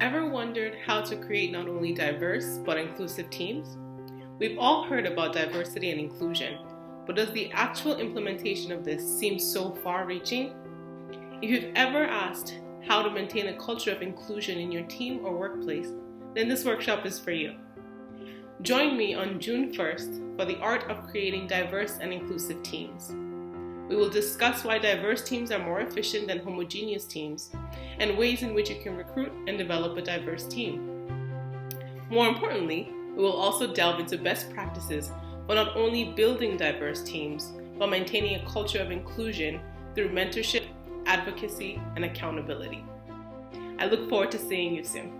Ever wondered how to create not only diverse but inclusive teams? We've all heard about diversity and inclusion, but does the actual implementation of this seem so far-reaching? If you've ever asked how to maintain a culture of inclusion in your team or workplace, then this workshop is for you. Join me on June 1st for the art of creating diverse and inclusive teams. We will discuss why diverse teams are more efficient than homogeneous teams and ways in which you can recruit and develop a diverse team. More importantly, we will also delve into best practices for not only building diverse teams, but maintaining a culture of inclusion through mentorship, advocacy, and accountability. I look forward to seeing you soon.